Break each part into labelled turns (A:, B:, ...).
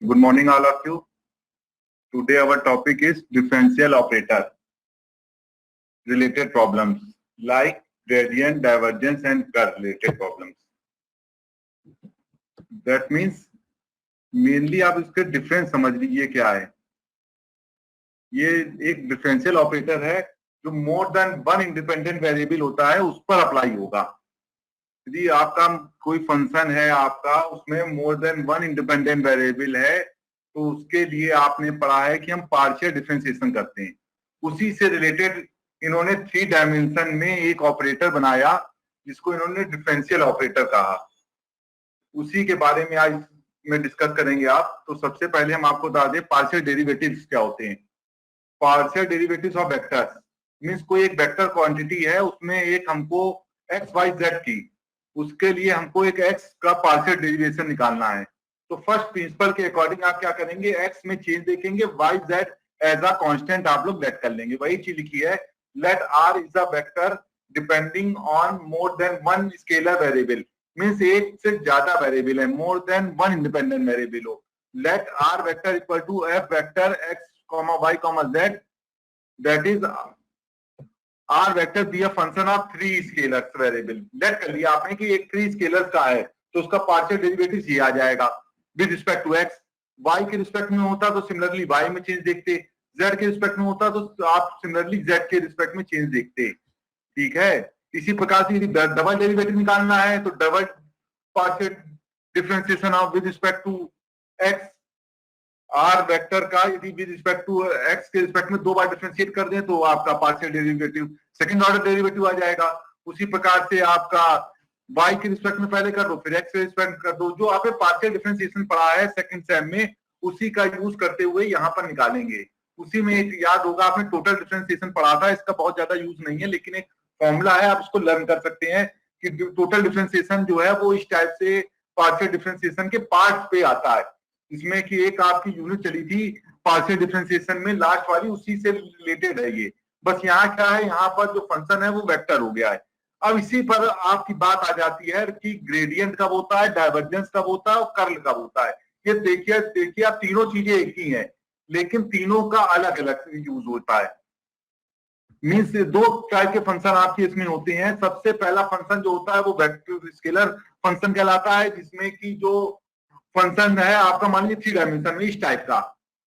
A: Good morning, all of you. Today our topic is differential operator related problems like gradient, divergence and curl related problems. That means mainly आप इसके difference समझ लीजिए क्या है। ये एक डिफरेंशियल ऑपरेटर है जो मोर देन वन इंडिपेंडेंट वेरिएबल होता है उस पर अप्लाई होगा। यदि आपका कोई फंक्शन है आपका उसमें मोर देन वन इंडिपेंडेंट वेरिएबल है तो उसके लिए आपने पढ़ा है कि हम पार्शियल डिफरेंशिएशन करते हैं। उसी से रिलेटेड इन्होंने 3 डायमेंशन में एक ऑपरेटर बनाया जिसको इन्होंने डिफरेंशियल ऑपरेटर कहा। उसी के बारे में आज में डिस्कस करेंगे आप। तो सबसे पहले हम आपको बता दें पार्शियल डेरिवेटिव्स क्या होते हैं। Partial derivatives of vectors means कोई एक वेक्टर क्वांटिटी है उसमें एक हमको एक्स वाई जेड की, उसके लिए हमको एक एक्स का पार्शियल डेरिवेशन निकालना है। तो फर्स्ट प्रिंसिपल के अकॉर्डिंग आप क्या करेंगे, एक्स में चेंज देखेंगे, y z as a constant आप लोग लेट कर लेंगे। वही चीज लिखी है, let r is a vector depending on more than one scalar variable means एक से ज्यादा वेरिएबल है, more than one independent variable हो। Let r vector equal to f vector x comma y comma z that is r vector be a function of 3 scalars variable. Let कर लिया आपने कि एक 3 स्केलर्स का है तो उसका पार्शियल डेरिवेटिव ये आ जाएगा with respect to x. Y के रिस्पेक्ट में होता तो सिमिलरली वाई में चेंज देखते, जेड के रिस्पेक्ट में होता तो आप सिमिलरली जेड के रिस्पेक्ट में चेंज देखते। ठीक है, इसी प्रकार से यदि डबल डेरिवेटिव निकालना है तो double partial differentiation of with respect to x r vector का यदि विद रिस्पेक्ट टू एक्स के रिस्पेक्ट में 2 बार डिफरेंशिएट कर दें तो आपका partial derivative second order derivative आ जाएगा। उसी प्रकार से आपका वाई के रिस्पेक्ट में पहले कर दो फिर एक्स के रिस्पेक्ट कर दो। जो आपने पार्शियल डिफरेंशिएशन पढ़ा है सेकंड सेम में उसी का यूज करते हुए यहाँ पर निकालेंगे। उसी में एक याद होगा आपने टोटल डिफरेंशिएशन पढ़ा था, इसका बहुत ज्यादा यूज नहीं है लेकिन एक फॉर्मूला है आप इसको लर्न कर सकते हैं कि टोटल डिफरेंशिएशन जो है वो इस टाइप से पार्शियल डिफरेंशिएशन के पार्ट पे आता है। इसमें कि एक आपकी यूनिट चली थी पार्शियल डिफरेंशिएशन में लास्ट वाली, उसी से रिलेटेड है ये। बस यहाँ क्या है, यहाँ पर जो फंक्शन है वो वेक्टर हो गया है। अब इसी पर आपकी बात आ जाती है कि ग्रेडियंट कब होता है, डाइवर्जेंस कब होता है और कर्ल कब होता है। ये देखिए आप तीनों चीजें एक ही हैं लेकिन तीनों का अलग अलग यूज होता है। मीन्स 2 टाइप के फंक्शन आपके इसमें होते हैं। सबसे पहला फंक्शन जो होता है वो वेक्टर स्केलर फंक्शन कहलाता है जिसमें कि जो फंक्शन है आपका मान लीजिए 3 डायमेंशन में इस टाइप का,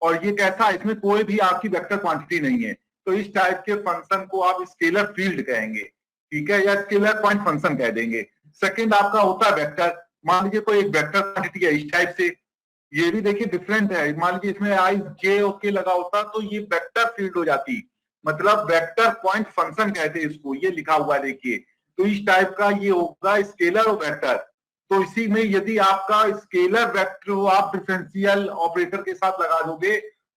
A: और ये कैसा, इसमें कोई भी आपकी वेक्टर क्वांटिटी नहीं है तो इस टाइप के फंक्शन को आप स्केलर फील्ड कहेंगे। ठीक है, या स्केलर पॉइंट फंक्शन कह देंगे। सेकंड आपका होता है वेक्टर, मान लीजिए कोई एक वेक्टर क्वांटिटी है इस टाइप से, ये भी देखिए डिफरेंट है। मान लीजिए इसमें आई जे ओके लगा होता तो ये वेक्टर फील्ड हो जाती, मतलब वेक्टर पॉइंट फंक्शन कहते हैं इसको, ये लिखा हुआ देखिए। तो इस टाइप का ये होगा स्केलर और वेक्टर। तो इसी में यदि आपका स्केलर वेक्टर को आप डिफरेंशियल ऑपरेटर के साथ लगा दोगे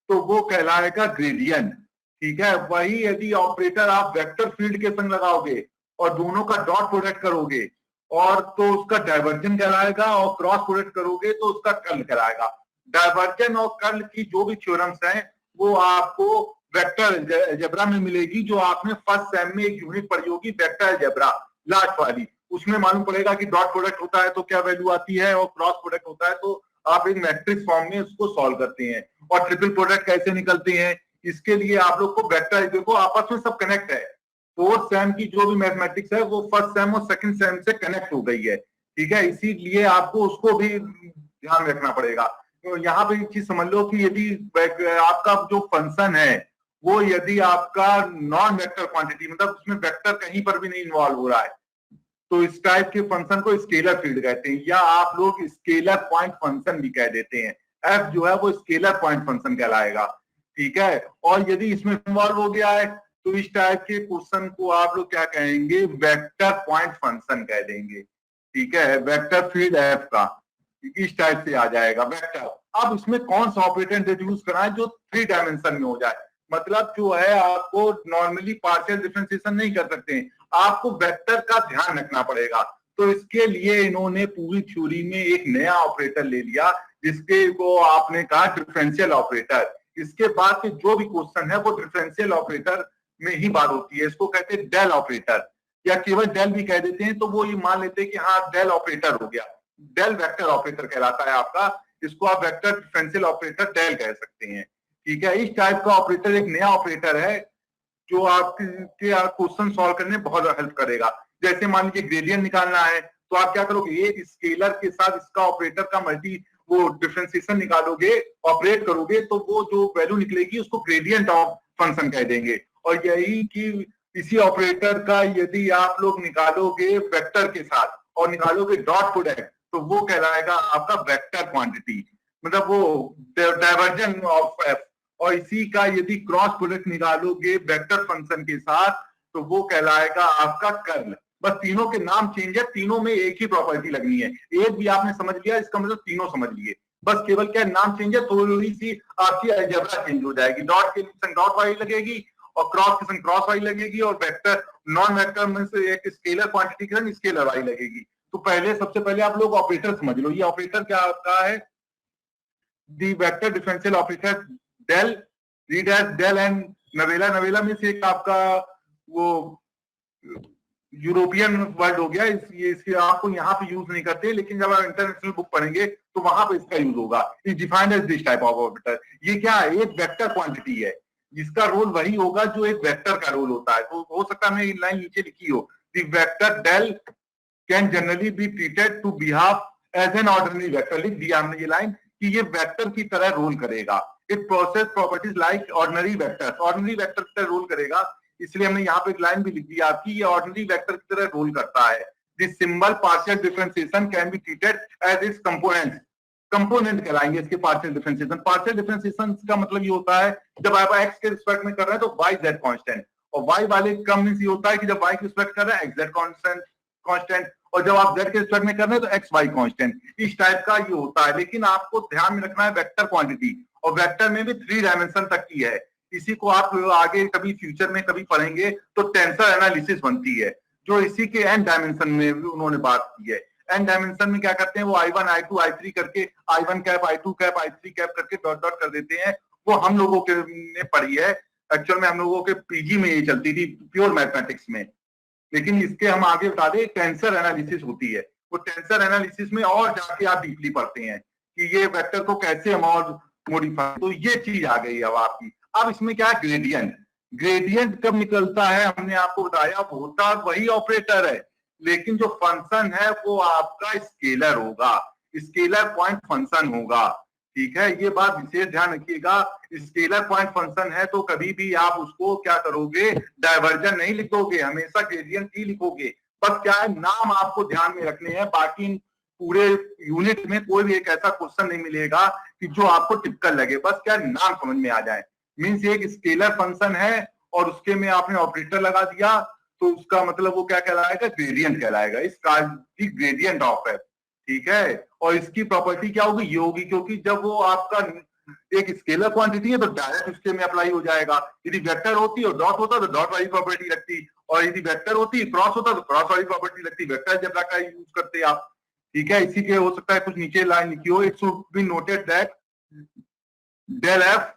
A: तो वो कहलाएगा ग्रेडियंट। ठीक है, वही यदि ऑपरेटर आप वेक्टर फील्ड के संग लगाओगे और दोनों का डॉट प्रोडक्ट करोगे और तो उसका डाइवर्जन कहलाएगा, और क्रॉस प्रोडक्ट करोगे तो उसका कर्ल कहलाएगा। डाइवर्जन और कर्ल की जो भी थ्योरम्स हैं वो आपको वेक्टर अलजेब्रा में मिलेगी, जो आपने फर्स्ट सेम में एक यूनिट पढ़ी होगी वेक्टर अलजेब्रा लास्ट वाली। उसमें मालूम पड़ेगा कि डॉट प्रोडक्ट होता है तो क्या वैल्यू आती है और क्रॉस प्रोडक्ट होता है तो आप एक मैट्रिक्स फॉर्म में उसको सॉल्व करते हैं। और ट्रिपल प्रोडक्ट कैसे निकलते हैं इसके लिए आप लोग को वेक्टर, देखो आपस में सब कनेक्ट है। फोर्थ सेम की जो भी मैथमेटिक्स है वो फर्स्ट सेम और सेकंड सेम से कनेक्ट हो गई है। ठीक है, इसीलिए आपको उसको भी ध्यान रखना पड़ेगा। तो यहाँ पे एक चीज समझ लो कि यदि आपका जो फंक्शन है वो यदि आपका नॉन वेक्टर क्वांटिटी, मतलब उसमें वेक्टर कहीं पर भी नहीं इन्वॉल्व हो रहा है, तो इस टाइप के फंक्शन को स्केलर फील्ड कहते हैं, या आप लोग स्केलर पॉइंट फंक्शन भी कह देते हैं। एफ जो है वो स्केलर पॉइंट फंक्शन कहलाएगा। ठीक है, और यदि इसमें इन्वॉल्व हो गया है तो इस टाइप के क्वेश्चन को आप लोग क्या कहेंगे, वेक्टर पॉइंट फंक्शन कह देंगे। ठीक है, वेक्टर फील्ड एफ का इस टाइप से आ जाएगा वेक्टर। अब इसमें कौन सा ऑपरेटर इंट्रोड्यूस कराएं जो 3 डायमेंशन में हो जाए, मतलब जो है आपको नॉर्मली पार्शियल डिफरेंशिएशन नहीं कर सकते हैं, आपको वेक्टर का ध्यान रखना पड़ेगा। तो इसके लिए इन्होंने पूरी थ्योरी में एक नया ऑपरेटर ले लिया जिसके को आपने कहा डिफरेंशियल ऑपरेटर। इसके बाद के जो भी क्वेश्चन है वो डिफरेंशियल ऑपरेटर में ही बात होती है। इसको कहते हैं डेल ऑपरेटर, या केवल डेल भी कह देते हैं तो वो ये मान लेते हैं कि हाँ डेल ऑपरेटर हो गया। डेल वेक्टर ऑपरेटर कहलाता है आपका। इसको आप वेक्टर डिफरेंशियल ऑपरेटर डेल कह सकते हैं। ठीक है, इस टाइप का ऑपरेटर एक नया ऑपरेटर है जो आपके क्वेश्चन सॉल्व करने में बहुत हेल्प करेगा। जैसे मान लीजिए ग्रेडियंट निकालना है तो आप क्या करोगे, एक स्केलर के साथ इसका ऑपरेटर का मल्टी वो डिफरेंशिएशन निकालोगे, ऑपरेट करोगे, तो वो जो वैल्यू निकलेगी उसको ग्रेडियंट ऑफ फंक्शन कह देंगे। और यही कि इसी ऑपरेटर का यदि आप लोग निकालोगे वेक्टर के साथ और निकालोगे डॉट प्रोडक्ट तो वो कहलाएगा आपका वेक्टर क्वांटिटी, मतलब वो डाइवर्जन ऑफ एफ। और इसी का यदि क्रॉस प्रोडक्ट निकालोगे वेक्टर फंक्शन के साथ तो वो कहलाएगा आपका कर्ल। बस तीनों के नाम चेंज है, तीनों में एक ही प्रॉपर्टी लगनी है। एक भी आपने समझ लिया इसका मतलब तीनों समझ लिए, बस केवल क्या नाम चेंज है, थोड़ी सी आपकी अलजेब्रा चेंज हो जाएगी। डॉट के संग डॉट वाली लगेगी और क्रॉस के संग क्रॉस वाली लगेगी और वेक्टर नॉन वेक्टर में से एक स्केलर क्वांटिटी के संग स्केलर वाली लगेगी। तो पहले सबसे पहले आप लोग ऑपरेटर समझ लो। ये ऑपरेटर क्या आपका है, the vector differential operator del, री dash del and nabla. Nabla में से एक आपका वो यूरोपियन वर्ड हो गया, इसके आपको यहाँ पे यूज नहीं करते, लेकिन जब आप इंटरनेशनल बुक पढ़ेंगे तो वहां पे इसका यूज होगा। Is defined as this type of operator. ये क्या है, एक वेक्टर क्वांटिटी है जिसका रोल वही होगा जो एक वेक्टर का रोल होता है। तो हो सकता है मैं लाइन नीचे लिखी हो, the vector del can generally be treated to behalf as an ordinary vector. लिख दिया हमने ये लाइन कि ये वेक्टर की तरह रोल करेगा। It process properties like ordinary vector, ordinary vector की तरह रोल करेगा। इसलिए हमने यहाँ पे एक लाइन भी लिख दी आपकी, ये ऑर्डिनरी वेक्टर की तरह रोल करता है। This symbol partial differentiation can be treated as its components. Component कहलाएंगे इसके पार्शियल डिफरेंशिएशन। पार्शियल डिफरेंशिएशन का मतलब ये होता है जब आप एक्स के रिस्पेक्ट में कर रहे हैं तो वाई जेड कांस्टेंट, और वाई वाले का मींस ये होता है कि जब वाई के रिस्पेक्ट कर रहे हैं एक्स जेड कांस्टेंट, और जब आप जेड के रिस्पेक्ट में कर रहे हैं तो एक्स वाई कांस्टेंट। इस टाइप का ये होता है। लेकिन आपको ध्यान में रखना है वेक्टर क्वांटिटी, और वेक्टर में भी 3 डायमेंशन तक की है। इसी को आप आगे कभी फ्यूचर में कभी पढ़ेंगे तो टेंसर एनालिसिस बनती है, जो इसी के एन डायमेंशन में भी उन्होंने बात की है। एन डायमेंशन में क्या करते हैं, वो I1 I2 I3 करके I1 cap I2 cap I3 cap करके डॉट डॉट कर देते हैं। वो हम लोगों के ने पढ़ी है, एक्चुअल में हम लोगों के पीजी में ये चलती थी प्योर मैथमेटिक्स में। लेकिन इसके हम आगे बता दें टेंसर एनालिसिस होती है। वो टेंसर एनालिसिस में और जाके आप डीपली पढ़ते हैं कि ये वेक्टर को कैसे हम और मॉडिफाई, तो ये चीज आ गई अब आपकी। अब इसमें क्या है, ग्रेडियंट। ग्रेडियंट कब निकलता है हमने आपको बताया, होता वही ऑपरेटर है, लेकिन जो फंक्शन है वो आपका स्केलर होगा, स्केलर पॉइंट फंक्शन होगा। ठीक है, ये बात विशेष ध्यान रखिएगा। स्केलर पॉइंट फंक्शन है तो कभी भी आप उसको क्या करोगे, डायवर्जन नहीं लिखोगे, हमेशा ग्रेडियंट ही लिखोगे। बस क्या है, नाम आपको ध्यान में रखने हैं। बाकी पूरे यूनिट में कोई भी एक ऐसा क्वेश्चन नहीं मिलेगा कि जो आपको टिपिकल लगे, बस क्या नाम समझ में आ जाए। मीन्स एक स्केलर फंक्शन है और उसके में आपने ऑपरेटर लगा दिया तो उसका मतलब वो क्या कहलाएगा, ग्रेडियंट कहलाएगा। इस ग्रेडियंट ऑफ है। ठीक है, और इसकी प्रॉपर्टी क्या होगी, ये होगी, क्योंकि जब वो आपका एक स्केलर क्वांटिटी है तो डायरेक्ट उसके में अप्लाई हो जाएगा। यदि वेक्टर होती और डॉट होता तो डॉट वाली प्रॉपर्टी लगती, और यदि वेक्टर होती क्रॉस होता तो क्रॉस वाली प्रॉपर्टी लगती। वेक्टर अलजेब्रा का यूज करते आप। ठीक है, इसी के हो सकता है कुछ नीचे लाइन लिखी हो, it should be noted that del f,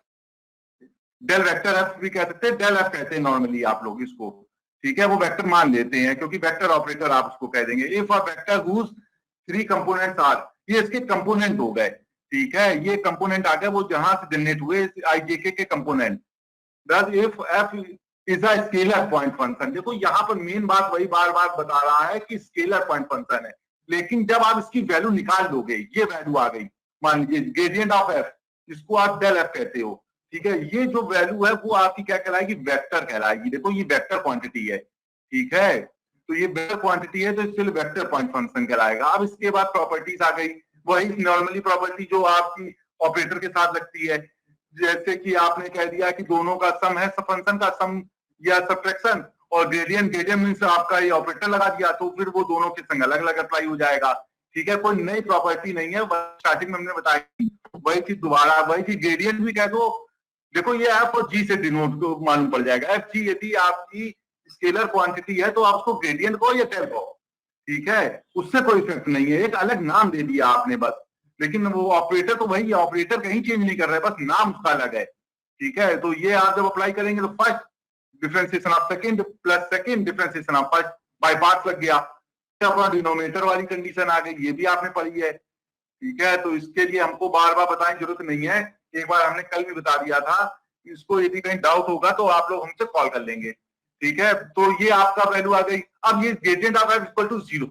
A: del vector f भी कह सकते हैं, डेल एफ कहते हैं नॉर्मली आप लोग इसको। ठीक है, वो वेक्टर मान लेते हैं क्योंकि वेक्टर ऑपरेटर आप उसको कह देंगे। If a vector whose 3 components are, ये इसके कंपोनेंट हो गए। ठीक है, ये कंपोनेंट आ गए वो जहां से जनरेट हुए आईजेके के कंपोनेंट। दस if F is a scalar point function. देखो यहाँ पर मेन बात वही बार बार बता रहा है कि स्केलर पॉइंट फंक्शन है, लेकिन जब आप इसकी वैल्यू निकाल दोगे, ये वैल्यू आ गई, मान लीजिए ग्रेडियंट ऑफ एफ, जिसको आप डेल एफ कहते हो। ठीक है, ये जो वैल्यू है वो आपकी क्या कहलाएगी, वेक्टर कहलाएगी। देखो ये वेक्टर क्वांटिटी है। ठीक है, तो ये वेक्टर क्वांटिटी है तो इसके वेक्टर पॉइंट फंक्शन कहलाएगा। अब इसके बाद प्रॉपर्टीज आ गई, वही नॉर्मली प्रॉपर्टी जो आपकी ऑपरेटर के साथ लगती है। जैसे कि आपने कह दिया कि दोनों का सम है, फंक्शन का सम या सब्ट्रैक्शन, और ग्रेडियंट, ग्रेडियंट मींस आपका ये ऑपरेटर लगा दिया तो फिर वो दोनों के संग अलग अलग अप्लाई हो जाएगा। ठीक है, कोई नई प्रॉपर्टी नहीं है, स्टार्टिंग में हमने बताई वही चीज दोबारा, वही चीज ग्रेडियंट भी कह दो। देखो ये एफ और जी से डिनोट मालूम पड़ जाएगा। एफ जी यदि आपकी स्केलर क्वांटिटी है तो आप उसको ग्रेडियंट को या टेल को, ठीक है, उससे कोई इफेक्ट नहीं है, एक अलग नाम दे दिया आपने बस। लेकिन वो ऑपरेटर तो वही है, ऑपरेटर कहीं चेंज नहीं कर रहे, बस नाम उसका अलग है। ठीक है, तो ये आप जब अप्लाई करेंगे तो first differentiation of second plus second differentiation of first by parts लग गया, अपना डिनोमिनेटर वाली कंडीशन आ गई, ये भी आपने पढ़ी है। ठीक है, तो इसके लिए हमको बार बार बताने की जरूरत नहीं है, एक बार हमने कल भी बता दिया था। इसको यदि कहीं डाउट होगा तो आप लोग हमसे कॉल कर लेंगे। ठीक है, तो ये आपका वैल्यू आ गई। अब ये gradient of f equal to 0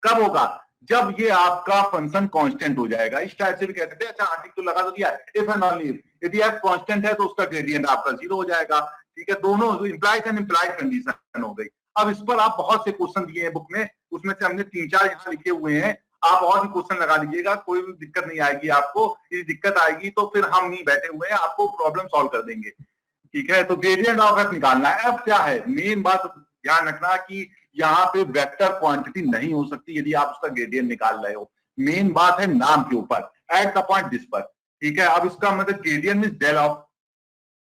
A: कब होगा? जब ये आपका फंक्शन कांस्टेंट हो जाएगा। इस टाइप से भी कह सकते हैं। अच्छा आर्टिक तो लगा तो दिया, इफ एंड ओनली इफ, यदि एफ कांस्टेंट है तो उसका ग्रेडियंट आपका 0 हो जाएगा। ठीक है, दोनों इंप्लाइड एंड इंप्लाइड कंडीशन हो गई। अब इस पर आप बहुत से क्वेश्चन दिए हैं बुक में, उसमें से हमने 3-4 यहाँ लिखे हुए हैं। आप और भी क्वेश्चन लगा लीजिएगा, कोई भी दिक्कत नहीं आएगी आपको। यदि दिक्कत आएगी तो फिर हम नहीं बैठे हुए हैं, आपको प्रॉब्लम सॉल्व कर देंगे। ठीक है, तो ग्रेडियंट ऑफ एफ निकालना है। अब क्या है मेन बात, ध्यान रखना कि यहाँ पे वेक्टर क्वांटिटी नहीं हो सकती यदि आप उसका ग्रेडियंट निकाल रहे हो। मेन बात है नाम के ऊपर, एट द पॉइंट दिस पर। ठीक है, अब इसका मतलब gradient means del of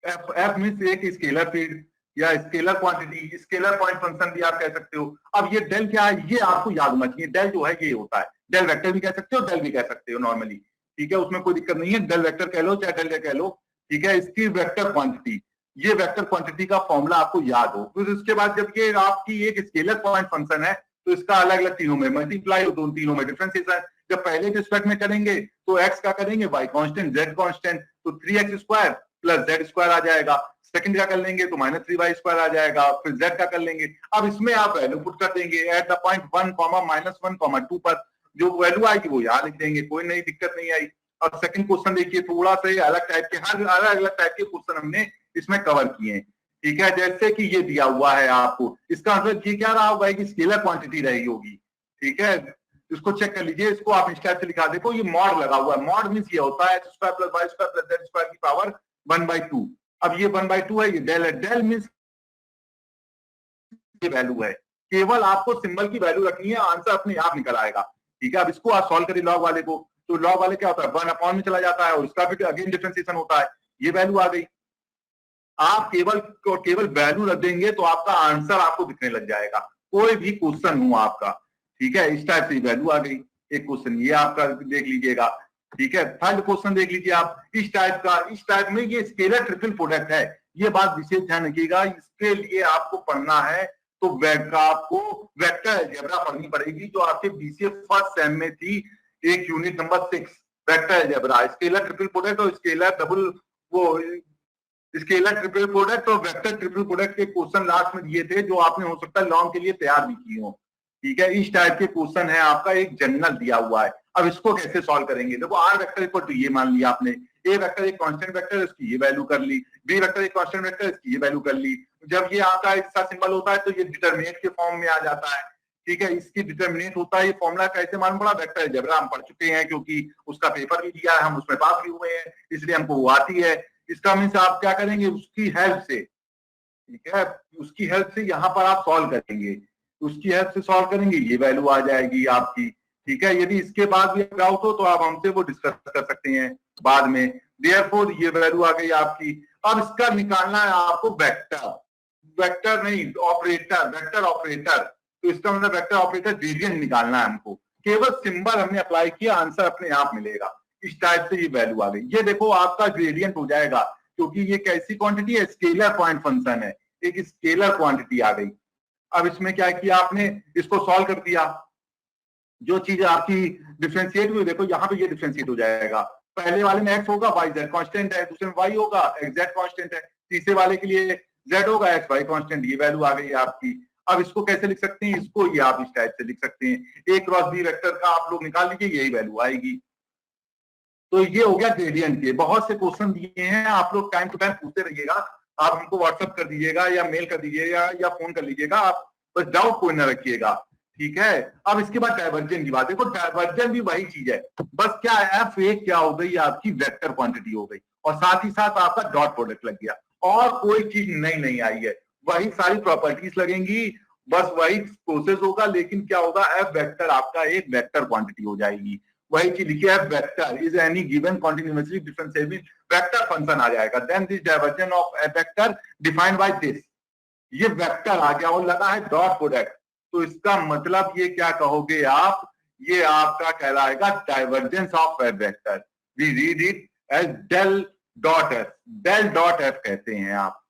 A: f. F means एक स्केलर फील्ड या scalar quantity, scalar point function भी आप कह सकते हो। अब ये डेल क्या है, ये आपको याद होना चाहिए। डेल जो है ये होता है, डेल वेक्टर भी कह सकते हो, डेल भी कह सकते हो नॉर्मली। ठीक है, उसमें कोई दिक्कत नहीं है, डेल वेक्टर कह लो चाहे डेल कह लो। ठीक है, इसकी वेक्टर क्वांटिटी, ये वेक्टर क्वांटिटी का फॉर्मूला आपको याद हो। फिर उसके बाद जब ये आपकी एक स्केलर पॉइंट फंक्शन है तो इसका अलग अलग तीनों में मल्टीप्लाई हो, दोनों तीनों में डिफरेंशिएशन। जब पहले के रिस्पेक्ट में करेंगे तो x का करेंगे y कांस्टेंट, z कांस्टेंट, तो 3x square plus z square आ जाएगा। सेकंड का कर लेंगे तो माइनस 3y स्क्वायर आ जाएगा। फिर z का कर लेंगे। अब इसमें आप वैल्यू पुट कर देंगे एट द पॉइंट 1, -1, 2 पर। जो वैल्यू आएगी वो यहाँ लिख देंगे, कोई नई दिक्कत नहीं आई। अब सेकंड क्वेश्चन देखिए, थोड़ा सा अलग टाइप के, हर अलग अलग टाइप के क्वेश्चन हमने इसमें कवर किए हैं। ठीक है, जैसे कि ये दिया हुआ है आपको, इसका मतलब ये क्या रहा होगा कि स्केलर क्वांटिटी रही होगी। ठीक है, इसको चेक कर लीजिए। इसको आप इस टाइप से लिखा, देखो ये मॉड लगा हुआ है। मॉड मींस ये होता है x square plus y square plus z square की पावर 1/2। अब ये 1/2 है, ये डेल है। डेल मींस ये वैल्यू है, केवल आपको सिंबल की वैल्यू रखनी है, आंसर अपने आप निकल आएगा। ठीक है, अब इसको आप सॉल्व करिए लॉग वाले को, तो लॉग वाले क्या होता है 1 अपॉन में चला जाता है और इसका भी अगेन डिफरेंशिएशन होता है। ये वैल्यू आ गई। आप केवल वैल्यू रख देंगे तो आपका आंसर आपको दिखने लग जाएगा, कोई भी क्वेश्चन हो आपका। ठीक है, इस टाइप से वैल्यू आ गई। एक क्वेश्चन ये आपका देख लीजिएगा। ठीक है, थर्ड क्वेश्चन देख लीजिए आप, इस टाइप का। इस टाइप में ये स्केलर ट्रिपल प्रोडक्ट है, ये बात विशेष ध्यान रखिएगा। इसके लिए आपको पढ़ना है तो आपको वेक्टर अलजेब्रा पढ़नी पड़ेगी, जो आपके बीसीए फर्स्ट सेम में थी, एक unit number 6 vector algebra. Scalar triple product और स्केलर डबल, वो स्केलर ट्रिपल प्रोडक्ट और वेक्टर ट्रिपल प्रोडक्ट के क्वेश्चन लास्ट में दिए थे, जो आपने हो सकता है लॉन्ग के लिए तैयार भी किए हो। ठीक है, इस टाइप के क्वेश्चन है आपका, एक जनरल दिया हुआ है। अब इसको कैसे सॉल्व करेंगे, देखो आर वेक्टर इक्वल टू ये मान लिया आपने, ए वेक्टर एक कांस्टेंट वेक्टर है, इसकी ये वैल्यू कर ली, बी वेक्टर एक कांस्टेंट वेक्टर है, इसकी ये वैल्यू कर ली। जब ये आपका ऐसा सिंबल होता है तो ये डिटरमिनेट के फॉर्म में आ जाता है। ठीक है, इसकी डिटरमिनेट होता है। ये फॉर्मूला कैसे मालूम पड़ा, वेक्टर अलजेब्रा हम पढ़ चुके हैं, क्योंकि उसका पेपर भी दिया है, हम उसमें पास भी हुए हैं, इसलिए हमको वो आती है। इसका मीन्स आप क्या करेंगे, उसकी हेल्प से, ठीक है, उसकी हेल्प से यहाँ पर आप सॉल्व करेंगे, उसकी हेल्प से सॉल्व करेंगे, ये वैल्यू आ जाएगी आपकी। ठीक है, यदि इसके बाद भी डाउट हो तो आप हमसे वो डिस्कस कर सकते हैं बाद में। देयरफॉर ये वैल्यू आ गई आपकी। अब इसका निकालना है आपको वेक्टर, वेक्टर नहीं ऑपरेटर, वेक्टर ऑपरेटर। तो इसका मतलब वेक्टर ऑपरेटर ग्रेडियंट निकालना है हमको। केवल सिंबल हमने अप्लाई किया, आंसर अपने आप मिलेगा। इस टाइप से ये वैल्यू आ गई। ये देखो आपका ग्रेडियंट हो जाएगा, क्योंकि ये कैसी क्वांटिटी है, स्केलर पॉइंट फंक्शन है, एक स्केलर क्वांटिटी आ गई। अब इसमें क्या किया आपने, इसको सॉल्व कर दिया। जो चीज आपकी डिफरेंशिएट हुई, देखो यहाँ पे ये डिफरेंशिएट हो जाएगा। पहले वाले में x होगा, y z कांस्टेंट है, दूसरे में y होगा, x z कांस्टेंट है, तीसरे वाले के लिए z होगा, x y कांस्टेंट। ये वैल्यू आ गई आपकी। अब इसको कैसे लिख सकते हैं, इसको ये आप इस टाइप से लिख सकते हैं, a क्रॉस b वेक्टर का आप लोग निकाल लीजिए, यही वैल्यू आएगी। तो ये हो गया ग्रेडियंट के। बहुत से क्वेश्चन दिए हैं, आप लोग टाइम टू टाइम पूछते रहिएगा। आप हमको व्हाट्सएप कर दीजिएगा या मेल कर दीजिएगा या फोन कर लीजिएगा, आप बस डाउट कोई ना रखिएगा। ठीक है, अब इसके बाद डाइवर्जन की बात। देखो डाइवर्जन भी वही चीज है, बस क्या है, एफ ए क्या हो गई आपकी वेक्टर क्वांटिटी हो गई, और साथ ही साथ आपका डॉट प्रोडक्ट लग गया, और कोई चीज नई नहीं आई है, वही सारी प्रॉपर्टीज लगेंगी, बस वही प्रोसेस होगा। लेकिन क्या होगा, एफ वेक्टर आपका एक वेक्टर क्वांटिटी हो जाएगी। वही चीज लिखिए, f vector is any given continuously differentiable vector function आ जाएगा। Then this divergence of f vector defined by this, ये वेक्टर आ गया और लगा है डॉट प्रोडक्ट। तो इसका मतलब ये क्या कहोगे आप, ये आपका कहलाएगा divergence of f vector. We read it as del dot f, del dot f कहते हैं आप।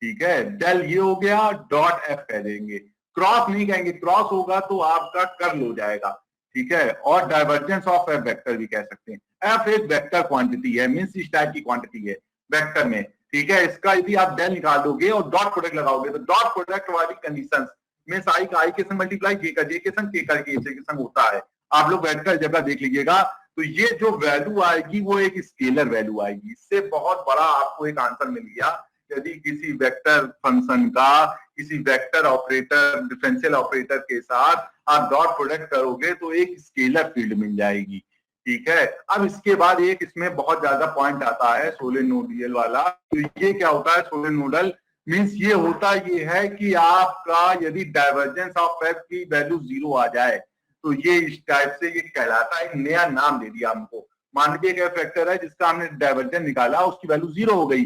A: ठीक है, डेल ये हो गया, डॉट एफ कह देंगे, क्रॉस नहीं कहेंगे, क्रॉस होगा तो आपका कर्ल हो जाएगा। ठीक है, और डाइवर्जेंस ऑफ एफ वेक्टर भी कह सकते हैं। एफ एक वेक्टर क्वांटिटी है, मींस इस टाइप की क्वांटिटी है वेक्टर में, ठीक है। इसका यदि आप डेल निकाल दोगे और डॉट प्रोडक्ट लगाओगे तो डॉट प्रोडक्ट वाली कंडीशंस मींस आई का आई के संग मल्टीप्लाई, जे का जे के संग, के का के संग होता है। आप लोग वेक्टर अलजेब्रा देख लीजिएगा, तो ये जो वैल्यू आएगी वो एक स्केलर वैल्यू आएगी। इससे बहुत बड़ा आपको एक आंसर मिल गया। यदि किसी वेक्टर फंक्शन का किसी वेक्टर ऑपरेटर डिफरेंशियल ऑपरेटर के साथ आप डॉट प्रोडक्ट करोगे तो एक स्केलर फील्ड मिल जाएगी, ठीक है। अब इसके बाद एक इसमें बहुत ज्यादा पॉइंट आता है सोलेनोडियल वाला। तो ये क्या होता है सोलेनोडल मींस ये होता ये है कि आपका यदि डाइवर्जेंस ऑफ एफ की वैल्यू 0 आ जाए तो ये इस टाइप से ये कहलाता है। एक नया नाम दे दिया हमको। मान लीजिए एक एफ वेक्टर है जिसका हमने डाइवर्जेंस निकाला, उसकी वैल्यू 0 हो गई,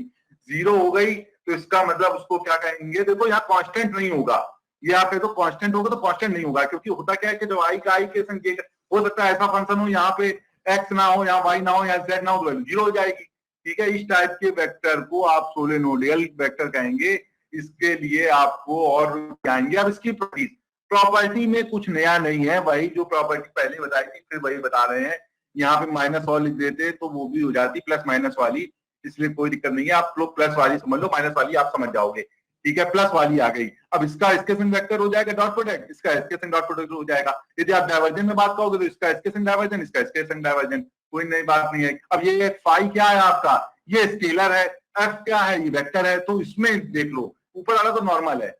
A: 0 हो गई तो इसका मतलब उसको क्या कहेंगे, देखो यहाँ कांस्टेंट नहीं होगा, ये आप तो कांस्टेंट होगा तो कांस्टेंट नहीं होगा, क्योंकि होता क्या है कि जब आई का आई के संग हो सकता है ऐसा फंक्शन हो यहाँ पे एक्स ना हो, यहाँ वाई ना हो, यहाँ जेड ना हो, तो वैल्यू 0 हो जाएगी, ठीक है। इस टाइप के वेक्टर को आप सोलेनोडियल वेक्टर कहेंगे। इसके लिए आपको और कहेंगे। अब इसकी प्रॉपर्टी में कुछ नया नहीं है, वही जो प्रॉपर्टी पहले बताई थी फिर वही बता रहे हैं। यहाँ पे माइनस और लिख देते तो वो भी हो जाती प्लस माइनस वाली, इसलिए कोई दिक्कत नहीं है। आप लोग प्लस वाली समझ लो, माइनस वाली आप समझ जाओगे, ठीक है। प्लस वाली आ गई। अब इसका इसके संग वेक्टर हो जाएगा डॉट प्रोडक्ट, इसका इसके संग डॉट प्रोडक्ट हो जाएगा। यदि आप डाइवर्जन में बात करोगे तो इसका इसके संग डाइवर्जन, इसका इसके संग डाइवर्जन, कोई नई बात नहीं है। अब ये फाई क्या है आपका, ये स्केलर है, एफ क्या है, ये वेक्टर है। तो इसमें देख लो ऊपर वाला तो नॉर्मल है,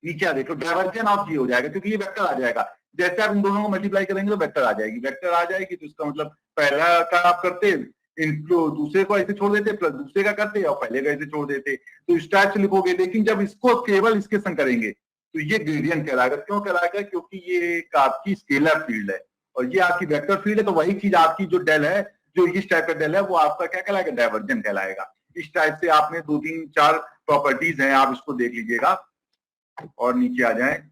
A: नीचे देख लो डाइवर्जन ऑफ जी हो जाएगा क्योंकि ये वेक्टर आ जाएगा। जैसे आप इन दोनों को मल्टीप्लाई करेंगे तो वेक्टर आ जाएगी, वेक्टर आ जाएगी तो इसका मतलब पहला का आप करते इनको दूसरे को ऐसे छोड़ देते, प्लस दूसरे का करते और पहले का ऐसे छोड़ देते, तो इस टाइप से लिखोगे। लेकिन जब इसको केवल इसके संग करेंगे तो ये ग्रेडियंट कहलाएगा। क्यों कहलाएगा, क्योंकि ये एक आपकी स्केलर फील्ड है और ये आपकी वेक्टर फील्ड है। तो वही चीज आपकी जो डेल है, जो इस टाइप का डेल है, वो आपका क्या कहलाएगा, डाइवर्जन कहलाएगा। इस टाइप से आपने 2 3 4 प्रॉपर्टीज हैं, आप इसको देख लीजिएगा। और नीचे आ जाए,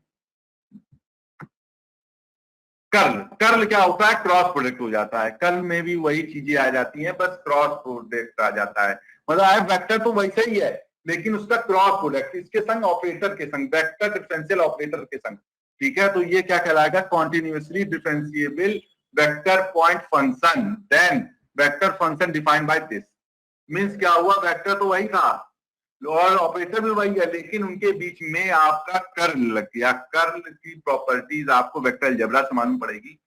A: कर्ल, कर्ल क्या होता है, क्रॉस प्रोडक्ट हो जाता है। कर्ल में भी वही चीजें आ जाती हैं, बस क्रॉस प्रोडक्ट आ जाता है। मतलब एफ वेक्टर तो वैसे ही है लेकिन उसका क्रॉस प्रोडक्ट इसके संग ऑपरेटर के संग, वेक्टर डिफरेंशियल ऑपरेटर के संग, ठीक है। तो ये क्या कहलाएगा, continuously differentiable vector point function. Then vector function defined by this means क्या हुआ, वेक्टर तो वही था और ऑपरेटर भी वही है, लेकिन उनके बीच में आपका कर्ल लग गया। कर्ल की प्रॉपर्टीज आपको वेक्टर अलजेब्रा से मालूम पड़ेगी।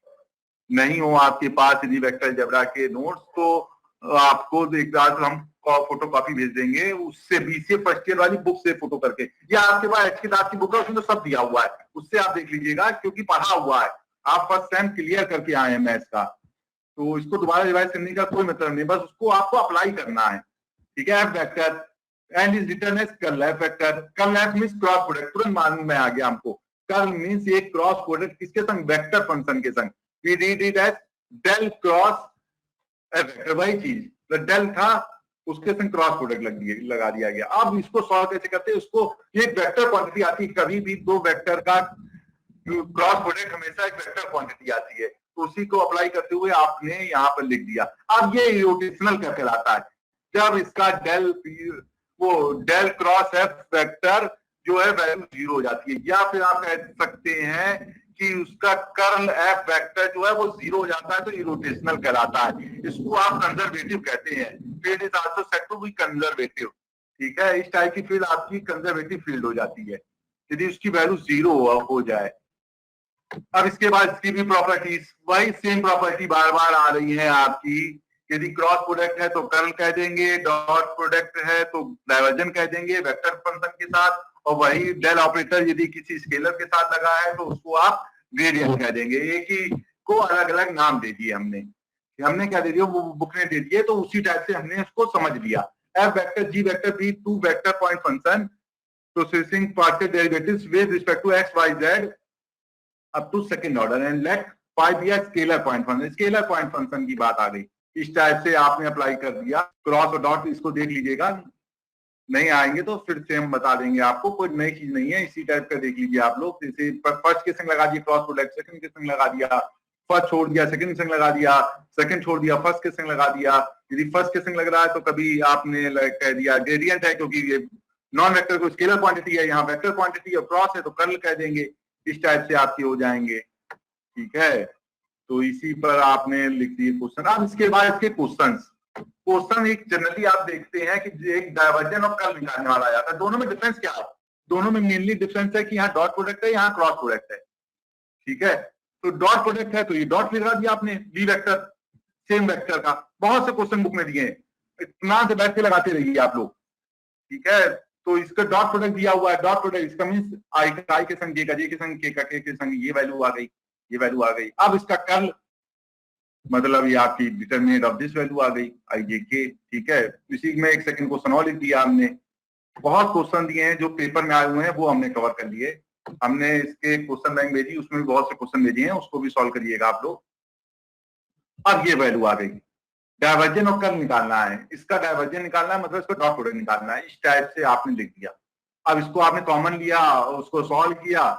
A: नहीं हो आपके पास यदि वेक्टर अलजेब्रा के नोट्स तो आपको एक बार हम फोटो कॉपी भेज देंगे, उससे बीसीए फर्स्ट ईयर वाली बुक से फोटो करके, या आपके पास एच की बुक है उसमें तो सब दिया हुआ है, उससे आप देख लीजिएगा क्योंकि पढ़ा हुआ है। आप फर्स्ट टाइम क्लियर करके आए हैं मैथ्स का, तो इसको दोबारा रिवाइज करने का कोई मतलब नहीं, बस उसको आपको अप्लाई करना है, ठीक है। F vector and is written as curl F vector. Curl F means cross product, तुरंत मालूम में आ गया हमको। कर्ल मींस एक क्रॉस प्रोडक्ट किसके संग, वेक्टर फंक्शन के संग। we read it as del cross F vector, वही चीज डेल था उसके संग क्रॉस प्रोडक्ट लगा दिया गया। अब इसको सॉल्व कैसे करते हैं, उसको ये वेक्टर क्वांटिटी आती है, कभी भी दो वेक्टर का क्रॉस प्रोडक्ट हमेशा एक वेक्टर क्वांटिटी आती है, तो उसी को अप्लाई करते हुए आपने यहाँ पर लिख दिया। अब ये रोटेशनल क्या कहलाता है, जब इसका डेल वो डेल क्रॉस एफ वेक्टर जो है वैल्यू 0 हो जाती है, या फिर आप कह सकते हैं कि उसका कर्ल एफ वेक्टर जो है वो 0 हो जाता है, तो ये रोटेशनल कहलाता है। इसको आप कंजर्वेटिव कहते हैं। Field is also said to be conservative, ठीक है। इस टाइप की फील्ड आपकी कंजर्वेटिव फील्ड हो जाती है यदि उसकी वैल्यू 0 हो जाए। अब इसके बाद इसकी भी प्रॉपर्टीज, वही सेम प्रॉपर्टी बार बार आ रही है आपकी। यदि क्रॉस प्रोडक्ट है तो कर्ल कह देंगे, डॉट प्रोडक्ट है तो डाइवर्जन कह देंगे वेक्टर फंक्शन के साथ, और वही डेल ऑपरेटर यदि किसी स्केलर के साथ लगा है तो उसको आप ग्रेडियंट कह देंगे। एक ही को अलग अलग नाम दे दिए हमने क्या दे दिया, वो बुक ने दे दिए, तो उसी टाइप से हमने इसको समझ लिया। F vector g vector be two vector point function processing partial derivatives with respect to x y z up to second order and let phi be a scalar point function. Scalar point function की बात आ गई, इस type से आपने apply कर दिया। Cross और dot इसको देख लीजिएगा, नहीं आएंगे तो फिर से हम बता देंगे आपको, कोई नई चीज नहीं है। इसी टाइप का देख लीजिए आप लोग। जैसे फर्स्ट के संग लगा दिया क्रॉस प्रोडक्ट, सेकंड के संग लगा दिया, फर्स्ट छोड़ दिया सेकंड के संग लगा दिया, सेकंड छोड़ दिया फर्स्ट के संग लगा दिया। यदि फर्स्ट के संग लग रहा है तो कभी आपने कह दिया ग्रेडियंट है, क्योंकि ये नॉन वेक्टर को स्केलर क्वांटिटी है, यहाँ वेक्टर क्वांटिटी और क्रॉस है तो कर्ल कह देंगे। इस टाइप से आपके हो जाएंगे, ठीक है। तो इसी पर आपने लिख दिए क्वेश्चन। अब इसके बाद इसके क्वेश्चन एक जनरली आप देखते हैं कि एक डायवर्जन और कर्ल निकालने वाला आ जाता है। दोनों में डिफरेंस क्या है? दोनों में मेनली डिफरेंस है कि यहाँ डॉट प्रोडक्ट है, यहाँ क्रॉस प्रोडक्ट है। ठीक है, तो डॉट प्रोडक्ट है तो ये डॉट लगा दिया आपने, बी वेक्टर सेम वेक्टर का। बहुत से क्वेश्चन बुक में दिए हैं, इतना से बैठ के लगाते रहिए आप लोग। ठीक है, तो इसका डॉट प्रोडक्ट दिया हुआ है। डॉट प्रोडक्ट इसका मींस आई के संग जे का, जे के संग के का, के संग ये वैल्यू आ गई, ये वैल्यू आ गई। अब इसका कर्ल मतलब ये आपकी डिटरमिनेंट ऑफ दिस वैल्यू आ गई, आई जे के। ठीक है, इसी में एक सेकंड क्वेश्चन और लिख दिया हमने। बहुत क्वेश्चन दिए हैं जो पेपर में आए हुए हैं, वो हमने कवर कर लिए। हमने इसके क्वेश्चन बैंक भेजी, उसमें भी बहुत से क्वेश्चन भेजे हैं, उसको भी सॉल्व करिएगा आप लोग। अब ये वैल्यू आ गई, डायवर्जन और कर्ल निकालना है। इसका डायवर्जन निकालना है मतलब इसको डॉट प्रोडक्ट निकालना है। इस टाइप से आपने लिख दिया। अब इसको आपने कॉमन लिया, उसको सॉल्व किया,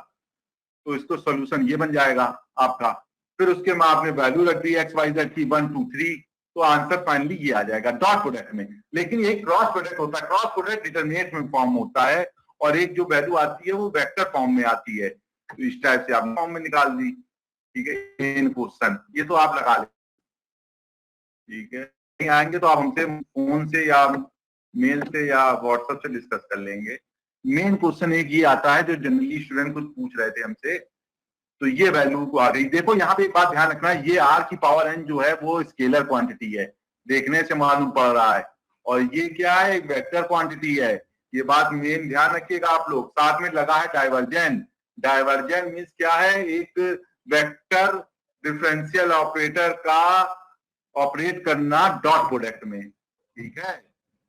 A: तो इसको सोल्यूशन ये बन जाएगा आपका। फिर उसके में आपने वैल्यू रख दी एक्स वाई जेड की 1 2 3, तो आंसर फाइनली ये आ जाएगा डॉट प्रोडक्ट में। लेकिन एक क्रॉस प्रोडक्ट होता है, क्रॉस प्रोडक्ट डिटरमिनेंट में फॉर्म होता है, और एक जो वैल्यू आती है वो वेक्टर फॉर्म में आती है। तो इस टाइप से आपने फॉर्म में निकाल दी। ठीक है, मेन क्वेश्चन ये तो आप लगा ले। ठीक है, नहीं आएंगे तो आप हमसे फोन से या मेल से या व्हाट्सएप से डिस्कस कर लेंगे। मेन क्वेश्चन एक ये आता है जो जनरली स्टूडेंट कुछ पूछ रहे थे हमसे, तो ये वैल्यू को आ गई। देखो यहाँ पे एक बात ध्यान रखना है, ये आर की पावर एन जो है वो स्केलर क्वांटिटी है, देखने से मालूम पड़ रहा है, और ये क्या है, एक वेक्टर क्वांटिटी है। ये बात मेन ध्यान रखिएगा आप लोग। साथ में लगा है डाइवर्जन। डाइवर्जन मीन्स क्या है, एक वेक्टर डिफरेंशियल ऑपरेटर का ऑपरेट करना डॉट प्रोडक्ट में। ठीक है,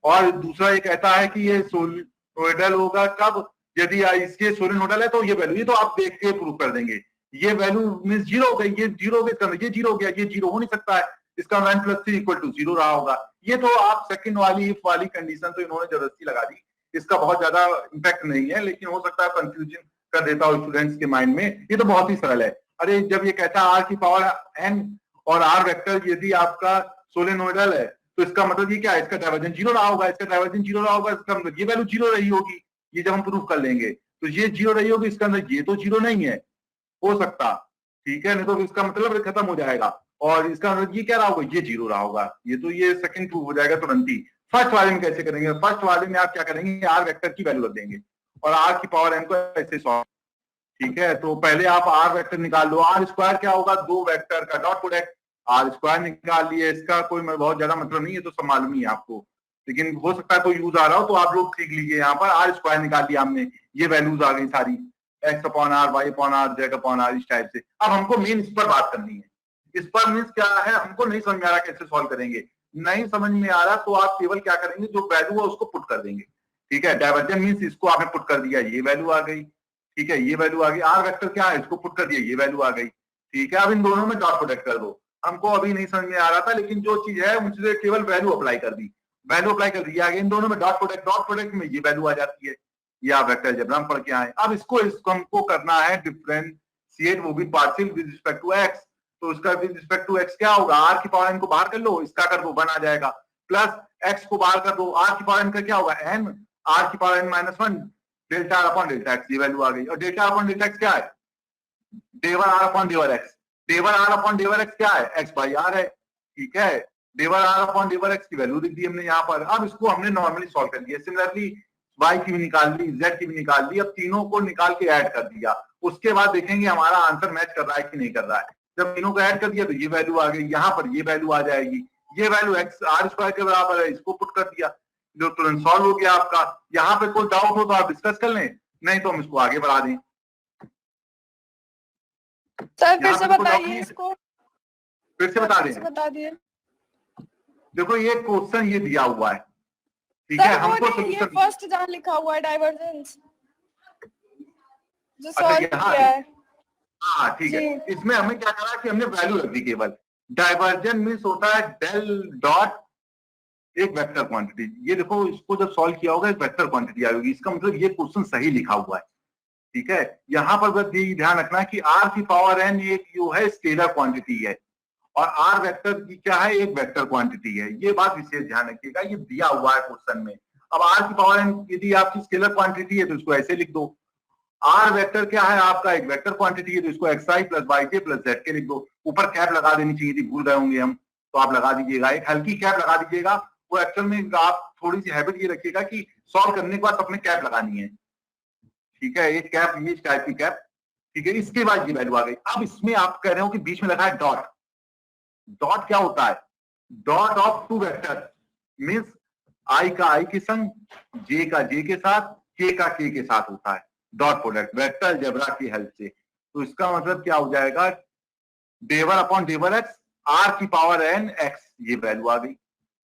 A: और दूसरा ये कहता है कि ये सोलिनोइडल होगा कब, यदि इसके सोलिनोइडल है तो ये वैल्यू, ये तो आप देख के प्रूव कर देंगे। ये वैल्यू मीन्स जीरो हो गई, ये जीरो हो गई, ये जीरो हो गया, ये जीरो हो नहीं सकता है, इसका 1 + 3 = 0 रहा होगा। ये तो आप सेकंड वाली इफ वाली कंडीशन तो इन्होंने जबरदस्ती लगा दी, इसका बहुत ज्यादा इम्पैक्ट नहीं है, लेकिन हो सकता है कंफ्यूजन कर देता हो स्टूडेंट्स के माइंड में। ये तो बहुत ही सरल है। अरे जब ये कहता है आर की पावर एन और आर वेक्टर यदि आपका सोलेनोइडल है, तो इसका मतलब ये क्या है, इसका डाइवर्जन जीरो रहा होगा, इसका डाइवर्जन जीरो रहा होगा, इसका मतलब ये वैल्यू जीरो रही होगी। ये जब हम प्रूफ कर लेंगे तो ये जीरो रही होगी, इसका अंदर ये तो जीरो नहीं है हो सकता। ठीक है, नहीं तो इसका मतलब खत्म हो जाएगा, और इसका मतलब ये क्या रहा होगा, ये जीरो रहा होगा। ये तो ये सेकंड प्रूफ हो जाएगा तुरंत ही। फर्स्ट वाले में कैसे करेंगे, फर्स्ट वाले में आप क्या करेंगे, आर वेक्टर की वैल्यू रख देंगे और आर की पावर एन को ऐसे सॉल्व। ठीक है, तो पहले आप आर वेक्टर निकाल लो। आर स्क्वायर क्या होगा, दो वेक्टर का डॉट प्रोडक्ट। आर स्क्वायर निकाल लिए, इसका कोई बहुत ज्यादा मतलब नहीं है, तो सब मालूम ही है आपको, लेकिन हो सकता है कोई यूज आ रहा हो तो आप लोग सीख लीजिए। यहाँ पर आर स्क्वायर निकाल दिया हमने, ये वैल्यूज आ गई सारी, x/r, y/r, z/r, इस टाइप से। अब हमको मेन इस पर बात करनी है। इस पर मीन्स क्या है, हमको नहीं समझ में आ रहा कैसे सॉल्व करेंगे। नहीं समझ में आ रहा तो आप केवल क्या करेंगे, जो वैल्यू है उसको पुट कर देंगे। ठीक है, डाइवर्जन मीन्स इसको आपने पुट कर दिया, ये वैल्यू आ गई। ठीक है, ये वैल्यू आ गई। आर वेक्टर क्या है, इसको पुट कर दिया, ये वैल्यू आ गई। ठीक है, अब इन दोनों में डॉट प्रोडक्ट कर दो। हमको अभी नहीं समझ में आ रहा था, लेकिन जो चीज है मुझे केवल वैल्यू अप्लाई कर दी, वैल्यू अप्लाई कर दी, आगे इन दोनों में डॉट प्रोडक्ट में ये वैल्यू आ जाती है। ये आप वेक्टर अलजेब्रा में पढ़ के आए। अब इसको हमको करना है डिफरेंशिएट, वो भी partial with respect to x. तो उसका विद रिस्पेक्ट टू एक्स क्या होगा, आर की पावर एन को बाहर कर लो, इसका कर दो, 1 आ जाएगा, प्लस एक्स को बाहर कर दो, आर की पावर एन का क्या होगा, एन, आर की power n -1 delta r upon delta x, ये वैल्यू आ गई। और delta r upon delta x क्या है, del r upon del x. Del r upon del x क्या है, x/r है। ठीक है, del r upon del x की वैल्यू लिख दी हमने यहाँ पर। अब इसको हमने नॉर्मली सॉल्व कर दिया। सिमिलरली y की भी निकाल ली, z की भी निकाल ली। अब तीनों को निकाल के ऐड कर दिया। उसके बाद देखेंगे हमारा आंसर मैच कर रहा है कि नहीं कर रहा है। जब तीनों को ऐड कर दिया तो ये वैल्यू आ गई, यहाँ पर ये वैल्यू आ जाएगी। ये वैल्यू x r स्क्वायर के बराबर है, इसको पुट कर दिया, जो तुरंत सॉल्व हो गया आपका। यहाँ पे कोई डाउट हो तो आप डिस्कस कर लें, नहीं तो हम इसको आगे बढ़ा दें।
B: सर फिर से बताइए इसको,
A: फिर से बता दें। देखो ये क्वेश्चन ये दिया हुआ है, ठीक है, हमको
B: ये फर्स्ट जहां लिखा हुआ है डाइवर्जेंस जो
A: अच्छा,
B: सॉल्व किया है,
A: हाँ ठीक है। इसमें हमें क्या करा कि हमने वैल्यू रख दी केवल। डाइवर्जन मीन्स होता है डेल डॉट एक वेक्टर क्वांटिटी। ये देखो, इसको जब सॉल्व किया होगा एक वेक्टर क्वांटिटी आएगी, इसका मतलब ये क्वेश्चन सही लिखा हुआ है। ठीक है, यहाँ पर बस ये ध्यान रखना कि आर की पावर एन एक जो है स्केलर क्वांटिटी है, और आर वेक्टर की क्या है, एक वेक्टर क्वांटिटी है। ये बात विशेष ध्यान रखिएगा, ये दिया हुआ है क्वेश्चन में। अब आर की पावर एन यदि आपकी स्केलर क्वांटिटी है तो इसको ऐसे लिख दो, आर वेक्टर क्या है आपका, एक वेक्टर क्वांटिटी है, तो इसको xi plus yj plus zk लिख दो। ऊपर कैप लगा देनी चाहिए थी, भूल गए होंगे हम, तो आप लगा दीजिएगा, एक हल्की कैप लगा दीजिएगा। वो एक्चुअल में आप थोड़ी सी हैबिट ये रखिएगा कि सॉल्व करने के बाद अपने कैप लगानी है, ठीक है, एक कैप, ये टाइप की कैप, ठीक है। इसके बाद ये वैल्यू आ गई। अब इसमें आप कह रहे हो कि बीच में लगा है डॉट। डॉट क्या होता है, dot of two vector, means i का आई के संग, जे का जे के साथ, के का के के साथ होता है डॉट प्रोडक्ट वेक्टर अलजेब्रा की हेल्प से। तो इसका मतलब क्या हो जाएगा, del upon del x r की पावर एन एक्स, ये वैल्यू आ गई।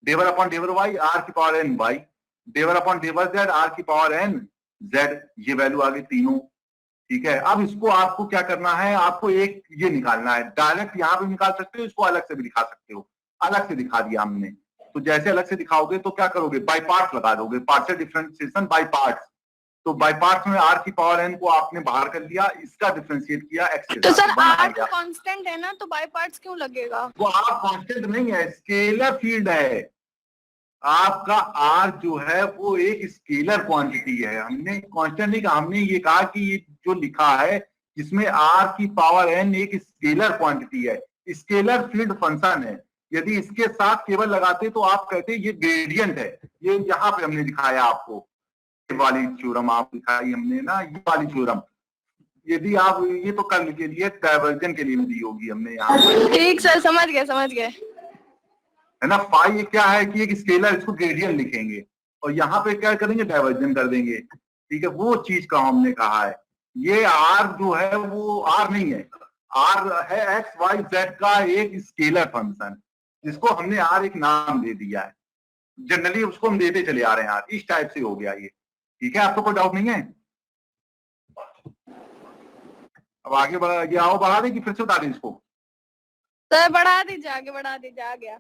A: Del upon del y r की power n y, del upon del z r की पावर एन जेड, ये वैल्यू आ गई तीनों, ठीक है। अब इसको आपको क्या करना है, आपको एक ये निकालना है, डायरेक्ट यहां पे निकाल सकते हो, इसको अलग से भी दिखा सकते हो। अलग से दिखा दिया हमने, तो जैसे अलग से दिखाओगे तो क्या करोगे, बाय पार्ट्स लगा दोगे, पार्शियल डिफरेंशिएशन बाय पार्ट्स। तो बाय पार्ट्स में आर की पावर एन को आपने बाहर कर लिया, इसका डिफरेंशिएट किया एक्स के
B: तो
A: साथ,
B: सर
A: वन आ
B: आर
A: गया।
B: कांस्टेंट है ना, तो बाय पार्ट्स क्यों लगेगा?
A: वो आर कांस्टेंट नहीं है, स्केलर फील्ड है। आपका आर जो है वो एक स्केलर क्वांटिटी है, हमने कांस्टेंट नहीं कहा, हमने ये कहा कि ये जो लिखा है इसमें आर की पावर एन एक स्केलर क्वांटिटी है, स्केलर फील्ड फंक्शन है। यदि इसके साथ केवल लगाते तो आप कहते ये ग्रेडियंट है। ये यहाँ पे हमने दिखाया आपको, ये वाली थ्योरम आप दिखाई हमने ना, ये वाली थ्योरम, यदि आप ये तो कर्ल के लिए डायवर्जन के लिए दी होगी हमने यहाँ पे,
B: ठीक सर, समझ गए समझ गए।
A: है ना। फाई क्या है कि एक स्केलर, इसको ग्रेडियंट लिखेंगे और यहाँ पे क्या करेंगे, डाइवर्जन कर देंगे, ठीक है। वो चीज का हमने कहा है, ये आर जो है वो आर नहीं है, आर है एक्स वाई जेड का एक स्केलर फंक्शन, जिसको हमने आर एक नाम दे दिया है। जनरली उसको हम देते चले आ रहे हैं आर, इस टाइप से हो गया ये, ठीक है। आपको कोई डाउट नहीं है? अब आगे बढ़ा गया हो, बढ़ा दे कि फिर से बता दें इसको?
B: सर बढ़ा दीजिए, आगे बढ़ा दीजिए, आ गया।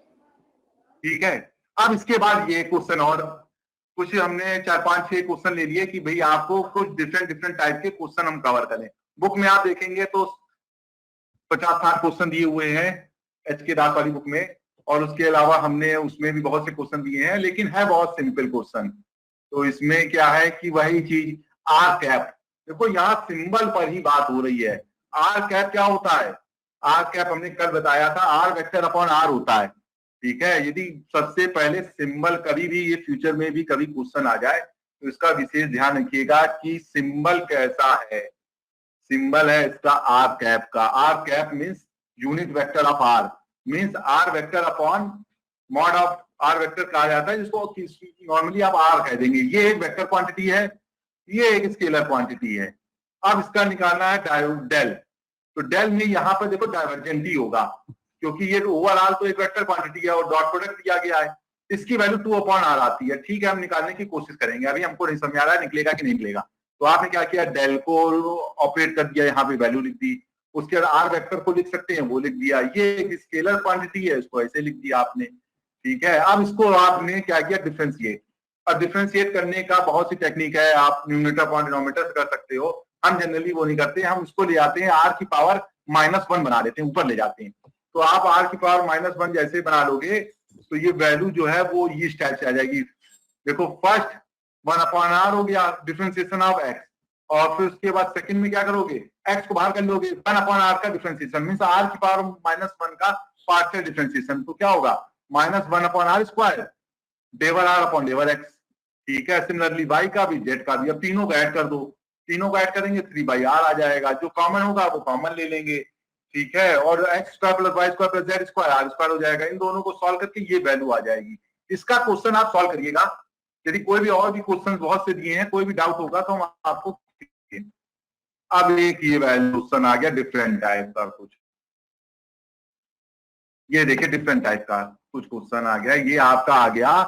A: ठीक है। अब इसके बाद ये क्वेश्चन, और कुछ हमने 4-5-6 क्वेश्चन ले लिए कि भाई आपको कुछ डिफरेंट डिफरेंट टाइप के क्वेश्चन हम कवर करें। बुक में आप देखेंगे तो 50-60 क्वेश्चन दिए हुए हैं एच के दास वाली बुक में, और उसके अलावा हमने उसमें भी बहुत से क्वेश्चन दिए हैं, लेकिन है बहुत सिंपल क्वेश्चन। तो इसमें क्या है कि वही चीज आर कैप, देखो यहाँ सिंबल पर ही बात हो रही है। आर कैप क्या होता है, आर कैप हमने कल बताया था, आर वेक्टर अपॉन आर होता है, ठीक है। यदि सबसे पहले सिंबल, कभी भी ये फ्यूचर में भी कभी क्वेश्चन आ जाए तो इसका विशेष ध्यान रखिएगा कि सिंबल कैसा है। सिंबल है इसका आर कैप का, r cap means unit vector of r, means r vector upon mod of r vector कहा जाता है, जिसको नॉर्मली आप आर कह देंगे। ये एक वेक्टर क्वांटिटी है, ये एक स्केलर क्वांटिटी है। अब इसका निकालना है डेल, तो डेल में यहाँ पर देखो डाइवर्जेंट ही होगा, क्योंकि ये ओवरऑल तो एक वेक्टर क्वांटिटी है और डॉट प्रोडक्ट दिया गया है, इसकी वैल्यू 2/r आती है, ठीक है। हम निकालने की कोशिश करेंगे, अभी हमको नहीं समझ आ रहा है निकलेगा कि नहीं निकलेगा। तो आपने क्या किया, डेल को ऑपरेट कर दिया, यहाँ पे वैल्यू लिख दी, उसके बाद आर वेक्टर को लिख सकते हैं, वो लिख दिया। ये एक स्केलर क्वांटिटी है, इसको ऐसे लिख दिया आपने, ठीक है। अब इसको आपने क्या किया, डिफरेंशिएट। और डिफरेंशिएट करने का बहुत सी टेक्निक है, आप न्यूमरेटर अपॉन डिनोमिनेटर कर सकते हो। हम जनरली वो नहीं करते, हम उसको ले आते हैं आर की पावर -1 बना देते हैं, ऊपर ले जाते हैं। तो आप आर की पावर -1 जैसे बना लोगे तो ये वैल्यू जो है वो इस टाइप से आ जाएगी। देखो फर्स्ट 1/r हो गया डिफरेंशिएशन ऑफ x, और फिर उसके बाद सेकंड में क्या करोगे, x को बाहर कर लोगे, 1/r का डिफरेंशिएशन मींस r की पावर -1 का पार्शियल डिफरेंशिएशन, तो क्या होगा -1/r², डेवर r अपॉन डेवर x, ठीक है। सिमिलरली y का भी, z का भी। अब तीनों को ऐड कर दो, तीनों को ऐड करेंगे 3/r आ जाएगा, जो कॉमन होगा वो कॉमन ले लेंगे, ठीक है। और x² + y² + z² r² हो जाएगा। इन दोनों को सॉल्व करके ये वैल्यू आ जाएगी। इसका क्वेश्चन आप सॉल्व करिएगा। यदि कोई भी और भी क्वेश्चन बहुत से दिए हैं, कोई भी डाउट होगा तो हम आपको, अब एक ये वैल्यू क्वेश्चन आ गया डिफरेंट टाइप का कुछ, ये देखिए डिफरेंट टाइप का कुछ क्वेश्चन आ गया। ये आपका आ गया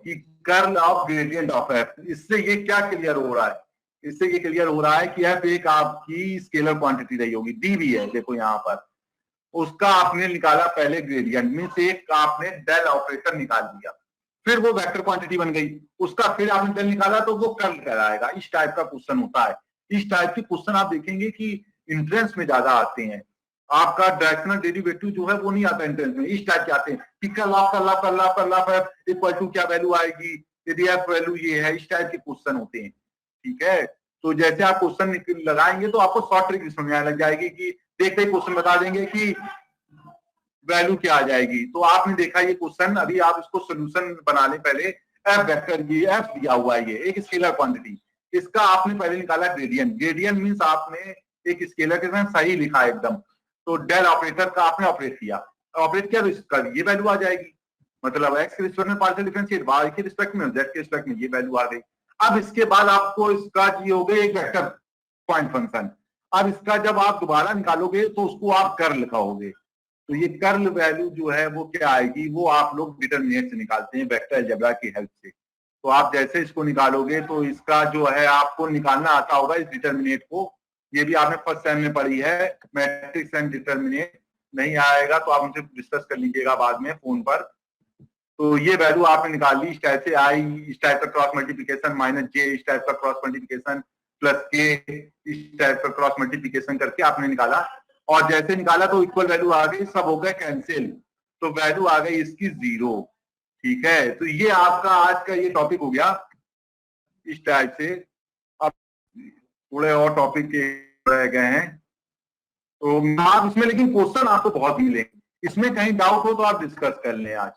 A: कि curl of gradient of f। इससे ये क्या क्लियर हो रहा है, इससे ये क्लियर हो रहा है कि f एक आपकी स्केलर क्वांटिटी रही होगी, डी भी है, देखो यहाँ पर उसका आपने निकाला पहले ग्रेडियंट में से, एक आपने डेल ऑपरेटर निकाल दिया, फिर वो वेक्टर क्वांटिटी बन गई, उसका फिर आपने डेल निकाला तो वो कर्ल कहलाएगा। इस टाइप का क्वेश्चन होता है। इस टाइप के क्वेश्चन आप देखेंगे कि इंट्रेंस में ज्यादा आते हैं। आपका डायरेक्शनल डेरिवेटिव जो है वो नहीं आता एंट्रेंस में, इस टाइप के आते हैं कि curl of f equal to क्या वैल्यू आएगी, यदि f वैल्यू ये है, इस टाइप के क्वेश्चन होते हैं, ठीक है। तो जैसे आप क्वेश्चन लगाएंगे तो आपको शॉर्ट ट्रिक समझ में आने लग जाएगी कि देखते ही क्वेश्चन बता देंगे कि वैल्यू क्या आ जाएगी। तो आपने देखा ये क्वेश्चन, अभी आप इसको सोल्यूशन बना लें पहले। एफ वेक्टर, ये एफ दिया हुआ है, ये एक स्केलर क्वांटिटी, इसका आपने पहले निकाला ग्रेडियंट। ग्रेडियंट मींस आपने एक स्केलर के साथ सही लिखा एकदम, तो डेल ऑपरेटर का आपने ऑपरेट किया, ऑपरेट किया तो इसका ये वैल्यू आ जाएगी। मतलब एक्स के रिस्पेक्ट में पार्शियल डिफरेंशिएट, वाई के रिस्पेक्ट में, जेड के रिस्पेक्ट में, ये वैल्यू आ गई। अब इसके बाद आपको इसका ये हो गया एक वेक्टर पॉइंट फंक्शन। अब इसका जब आप दोबारा निकालोगे तो उसको आप कर्ल लिखाओगे, तो ये कर्ल वैल्यू जो है वो क्या आएगी, वो आप लोग डिटरमिनेंट से निकालते हैं वेक्टर अलजेब्रा की हेल्प से। तो आप जैसे इसको निकालोगे तो इसका जो है आपको निकालना आता होगा इस डिटरमिनेंट को, ये भी आपने फर्स्ट सेम में पढ़ी है, मैट्रिक्स एंड डिटरमिनेंट। नहीं आएगा तो आप मुझे डिस्कस कर लीजिएगा बाद में फोन पर। तो ये वैल्यू आपने निकाल ली इस टाइप से, आई इस टाइप का क्रॉस मल्टीप्लिकेशन माइनस जे इस टाइप का क्रॉस मल्टीप्लिकेशन प्लस के इस टाइप का क्रॉस मल्टीप्लिकेशन करके आपने निकाला, और जैसे निकाला तो इक्वल वैल्यू आ गई, सब हो गया कैंसिल, तो वैल्यू आ गई इसकी 0। ठीक है, तो ये आपका आज का ये टॉपिक हो गया इस टाइप से। अब थोड़े और टॉपिक के रह गए हैं, तो आप इसमें लेकिन क्वेश्चन आपको बहुत मिलेंगे, इसमें कहीं डाउट हो तो आप डिस्कस कर लें आज।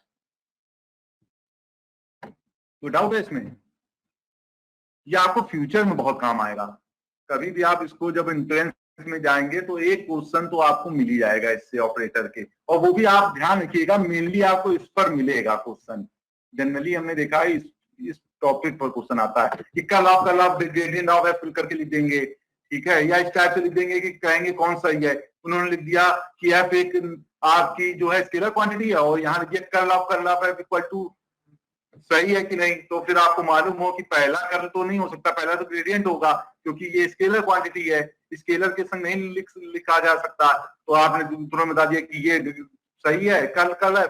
A: तो डाउट है इसमें, ये आपको फ्यूचर में बहुत काम आएगा। कभी भी आप इसको जब एंट्रेंस में जाएंगे तो एक क्वेश्चन तो आपको मिल ही जाएगा इससे ऑपरेटर के, और वो भी आप ध्यान रखिएगा मेनली आपको इस पर मिलेगा क्वेश्चन। जनरली हमने देखा है इस टॉपिक पर क्वेश्चन आता है कि कल आप ग्रेडियंट ऑफ एफ फिल करके लिख देंगे, ठीक है, या इस टाइप से लिख देंगे कि कहेंगे कौन सही है। उन्होंने लिख दिया कि एफ एक आपकी जो है स्केलर क्वांटिटी है, और यहाँ लिख दिया curl of f equal to, सही है कि नहीं। तो फिर आपको मालूम हो कि पहला कर्ल तो नहीं हो सकता, पहला तो ग्रेडियंट होगा, क्योंकि ये स्केलर क्वांटिटी है, स्केलर के संग नहीं लिखा जा सकता। तो आपने तुरंत बता दिया कि ये सही है, कर्ल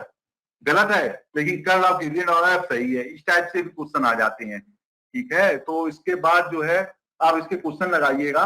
A: गलत है, लेकिन कर्ल ऑफ ग्रेडियंट और एफ सही है। इस टाइप से भी क्वेश्चन आ जाते हैं, ठीक है। तो इसके बाद जो है आप इसके क्वेश्चन लगाइएगा।